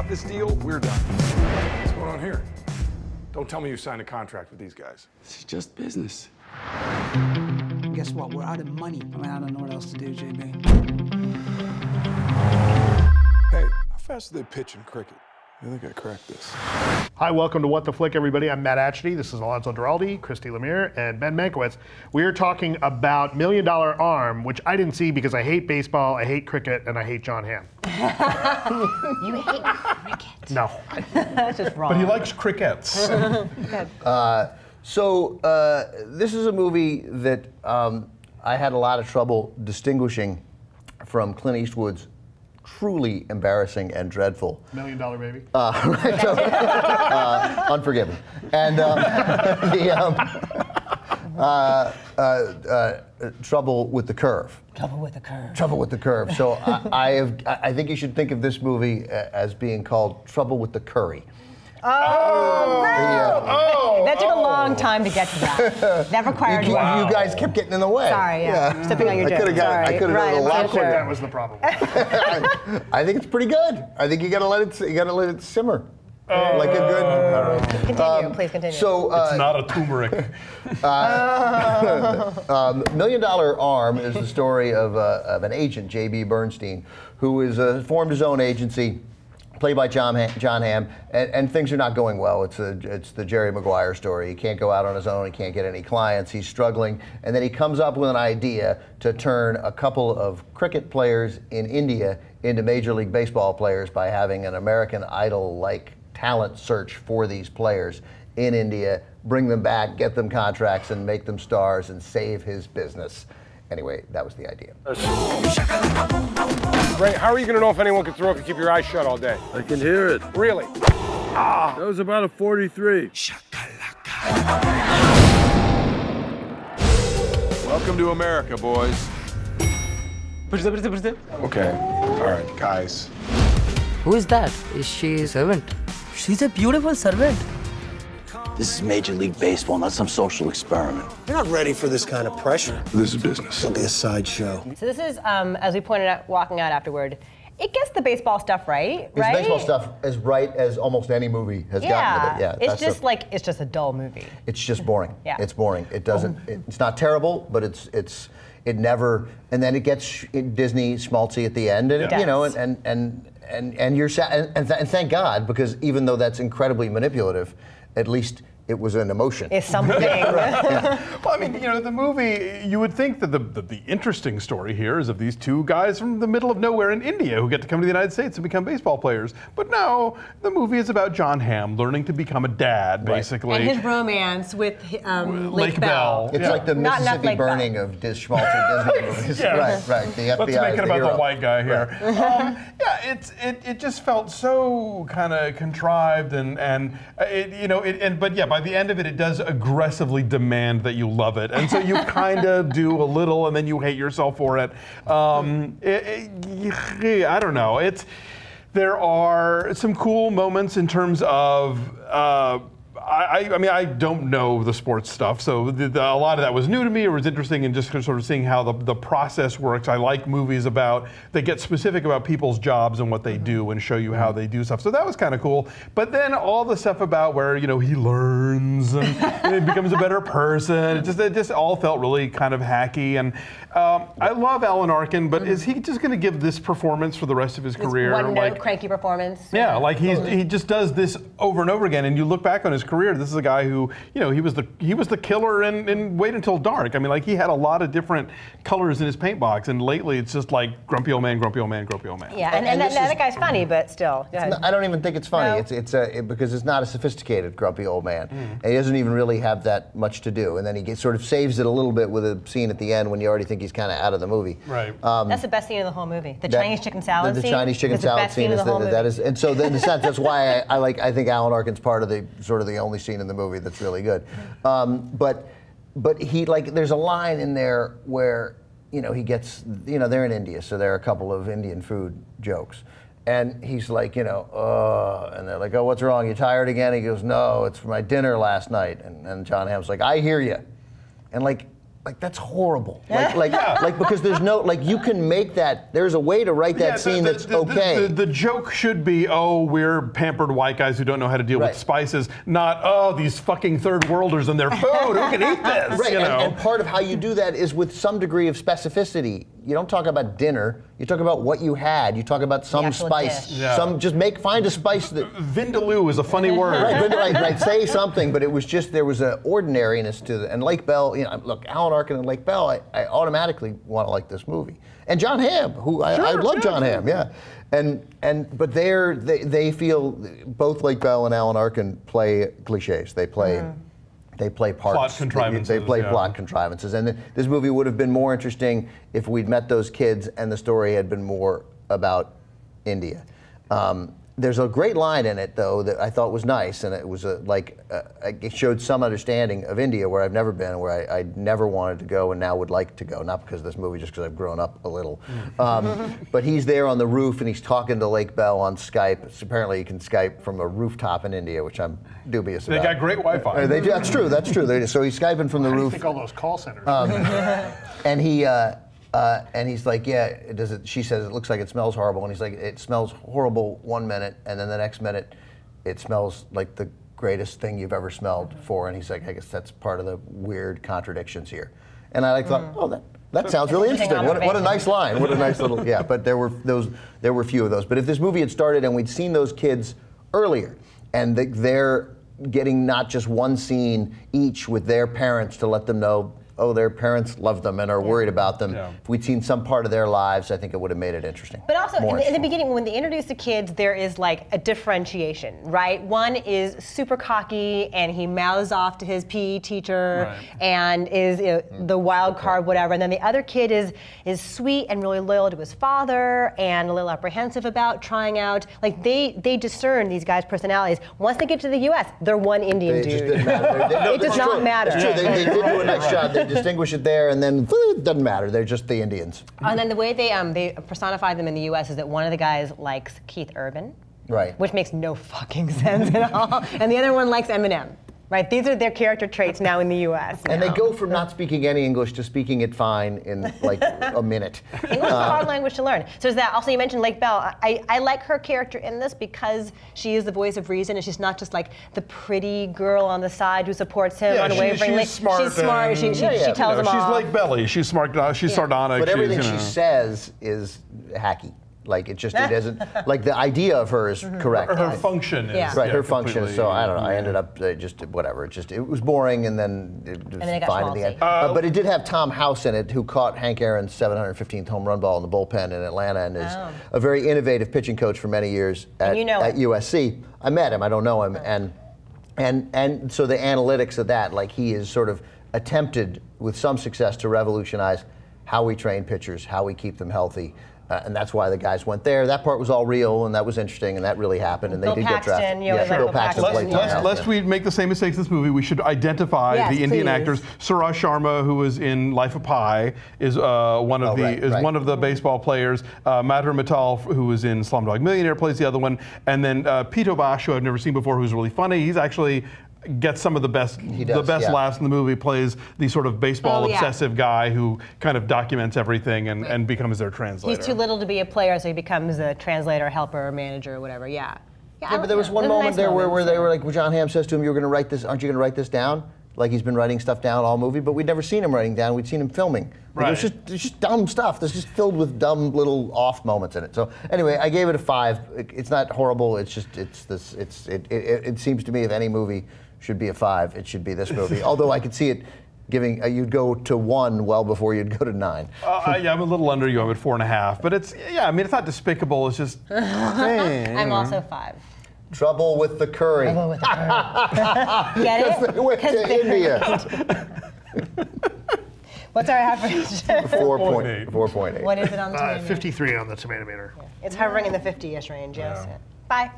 off this deal, we're done. What's going on here? Don't tell me you signed a contract with these guys. This is just business. Guess what? We're out of money. I don't know what else to do, JB. Hey, how fast do they pitch in cricket? I think I cracked this. Hi, welcome to What the Flick, everybody. I'm Matt Atchity. This is Alonso Duralde, Christy, Lemire, and Ben Mankiewicz. We are talking about $1 Million Arm, which I didn't see because I hate baseball, I hate cricket, and I hate Jon Hamm. You hate cricket? No. That's just wrong. But he likes crickets. This is a movie that I had a lot of trouble distinguishing from Clint Eastwood's truly embarrassing and dreadful $1 Million Baby. Unforgiven. And Trouble with the Curve. Trouble with the Curve. Trouble with the Curve. So I think you should think of this movie as being called Trouble with the Curry. That took a long time to get to that. That required you guys kept getting in the way. Sorry, yeah. Stepping on your joke. I could have done a lot quicker. That was the problem. I think it's pretty good. I think you gotta let it simmer. Like a good. All right. Continue, please continue. So it's not a turmeric. $1 Million Arm is the story of an agent, JB Bernstein, who is formed his own agency, played by Jon Hamm, and things are not going well. It's the Jerry Maguire story. He can't go out on his own. He can't get any clients. He's struggling, and then he comes up with an idea to turn a couple of cricket players in India into Major League Baseball players by having an American Idol-like talent search for these players in India, bring them back, get them contracts, and make them stars, and save his business. Anyway, that was the idea. Ray, how are you going to know if anyone can throw if you keep your eyes shut all day? I can hear it. Really? That was about a 43. Welcome to America, boys. Okay, all right, guys. Who is that? Is she a servant? She's a beautiful servant. This is Major League Baseball, not some social experiment. You're not ready for this kind of pressure. This is business. It'll be a sideshow. So this is, as we pointed out, walking out afterward, it gets the baseball stuff right? It's baseball stuff as right as almost any movie has gotten with it. Yeah, it's just it's just a dull movie. It's just boring. Yeah. It's boring. It doesn't. It's not terrible, but it never. And then it gets Disney schmaltzy at the end, and you know, and you're sad, and thank God, because even though that's incredibly manipulative, at least it was an emotion. It's something. Yeah. Well, I mean, you know, the movie, you would think that the interesting story here is of these two guys from the middle of nowhere in India who get to come to the United States and become baseball players. But no, the movie is about Jon Hamm learning to become a dad, basically. And his romance with Lake Bell. It's like the Mississippi Burning of Schmaltzy Disney movies. Yeah. Right. The FBI. Let's make it about hero. the white guy here. Right. Yeah, it just felt so kind of contrived but yeah, by the end of it, it does aggressively demand that you love it, and so you kind of do a little, and then you hate yourself for it. I don't know. There are some cool moments in terms of. I mean, I don't know the sports stuff, so a lot of that was new to me. It was interesting in just sort of seeing how the process works. I like movies that get specific about people's jobs and what they do and show you how they do stuff. So that was kind of cool. But then all the stuff about where, you know, he learns and he becomes a better person. It just all felt really kind of hacky. And I love Alan Arkin, but is he just going to give this perforance for the rest of his career? One note, cranky performance. Yeah, like he just does this over and over again, and you look back on his career. This is a guy who, you know, he was the killer in Wait Until Dark. I mean, like, he had a lot of different colors in his paint box, and lately it's just like grumpy old man, grumpy old man, grumpy old man. Yeah, and that guy's funny, but still. I don't even think it's funny. No. Because it's not a sophisticated grumpy old man, and he doesn't even really have that much to do. And then he sort of saves it a little bit with a scene at the end when you already think he's kind of out of the movie. Right. That's the best scene of the whole movie. The Chinese chicken salad scene. The Chinese chicken salad scene is that is, and so in a sense that's why I think Alan Arkin's part of the sort of the only scene in the movie that's really good. But he, like, there's a line in there where, you know, he gets, you know, they're in India, so there are a couple of Indian food jokes. And he's like, you know, and they're like, oh, what's wrong? You tired again? He goes, no, it's for my dinner last night. And Jon Hamm's like, I hear you. And like, like that's horrible. Like because there's no, like you can make that, there's a way to write that scene that's okay. The joke should be, oh, we're pampered white guys who don't know how to deal with spices, not, oh, these fucking third worlders and their food, who can eat this? Right, You know? and part of how you do that is with some degree of specificity. You don't talk about dinner, you talk about what you had, you talk about some spice, find a spice that... Vindaloo is a funny word. Right, say something, but it was just, there was an ordinariness to it. And Lake Bell, you know, look, Alan Arkin and Lake Bell, I automatically want to like this movie. And Jon Hamm, who I love Jon Hamm, yeah. But they feel, both Lake Bell and Alan Arkin play cliches. They play... They play parts. Plot contrivances. They play plot contrivances. And this movie would have been more interesting if we'd met those kids and the story had been more about India. There's a great line in it, though, that I thought was nice, and it was it showed some understanding of India, where I've never been, where I never wanted to go and now would like to go. Not because of this movie, just because I've grown up a little. But he's there on the roof, and he's talking to Lake Bell on Skype. So apparently, you can Skype from a rooftop in India, which I'm dubious about. They got great Wi-Fi. That's true. That's true. So he's Skyping from the roof. I think all those call centers. And he's like, yeah, she says, it looks like it smells horrible. And he's like, it smells horrible 1 minute, and then the next minute, it smells like the greatest thing you've ever smelled for. And he's like, I guess that's part of the weird contradictions here. And I thought, oh, that sounds really interesting. What a nice line. What a nice little, yeah. But there were few of those. But if this movie had started and we'd seen those kids earlier, and they're getting not just one scene each with their parents to let them know, oh, their parents love them and are worried about them. Yeah. If we'd seen some part of their lives, I think it would have made it interesting. But also, in the beginning, when they introduce the kids, there is like a differentiation, right? One is super cocky and he mouths off to his PE teacher and is the wild card, whatever. And then the other kid is sweet and really loyal to his father and a little apprehensive about trying out. Like they discern these guys' personalities. Once they get to the U.S., they're one Indian dude. Just didn't matter. It does not matter. It's true. They did do a nice job. They distinguish it there, and then it doesn't matter. They're just the Indians. And then the way they personify them in the U.S. is that one of the guys likes Keith Urban, right? Which makes no fucking sense at all, and the other one likes Eminem. Right, these are their character traits now in the U.S. And they go from not speaking any English to speaking it fine in like a minute. English is a hard language to learn. So there's that. Also, you mentioned Lake Bell. I like her character in this because she is the voice of reason, and she's not just like the pretty girl on the side who supports him unwaveringly. She's smart. She's smart. She tells them all. She's Lake Belly. She's smart. She's sardonic. But everything she says is hacky. Like it isn't, like the idea of her is correct. Her function is. Right, her function is, so I don't know, I ended up just, whatever, it was boring and then it was fine in the end. But it did have Tom House in it, who caught Hank Aaron's 715th home run ball in the bullpen in Atlanta and is a very innovative pitching coach for many years at USC. I met him, I don't know him, and so the analytics of that, like he is sort of attempted with some success to revolutionize how we train pitchers, how we keep them healthy. And that's why the guys went there. That part was all real, and that was interesting, and that really happened, and they did get drafted. Bill Paxton. Lest we make the same mistakes in this movie, we should identify the Indian actors. Suraj Sharma, who was in Life of Pi, is one of the baseball players. Madhur Mittal, who was in Slumdog Millionaire, plays the other one, and then Pito Bash, who I've never seen before, who's really funny. He's actually gets some of the best laughs in the movie, plays the sort of baseball obsessive guy who kind of documents everything and becomes their translator. He's too little to be a player, so he becomes a translator, helper, manager, or whatever. Yeah, but there was one moment there where they were like, Jon Hamm says to him, "You're going to write this? Aren't you going to write this down?" Like he's been writing stuff down all movie, but we'd never seen him writing down. We'd seen him filming. Like it's just dumb stuff. It's just filled with dumb little off moments in it. So anyway, I gave it a 5. It's not horrible. It seems to me if any movie should be a 5, it should be this movie. Although I could see it giving, you'd go to 1 well before you'd go to 9. I'm a little under you. I'm at 4.5. But it's it's not despicable. It's just. I'm also 5. Trouble with the curry. Trouble with the curry. Get it? They went to India. What's our average? 4.8. What is it on the tomato meter? 53 on the tomato meter. It's hovering in the 50-ish range, yes. Bye.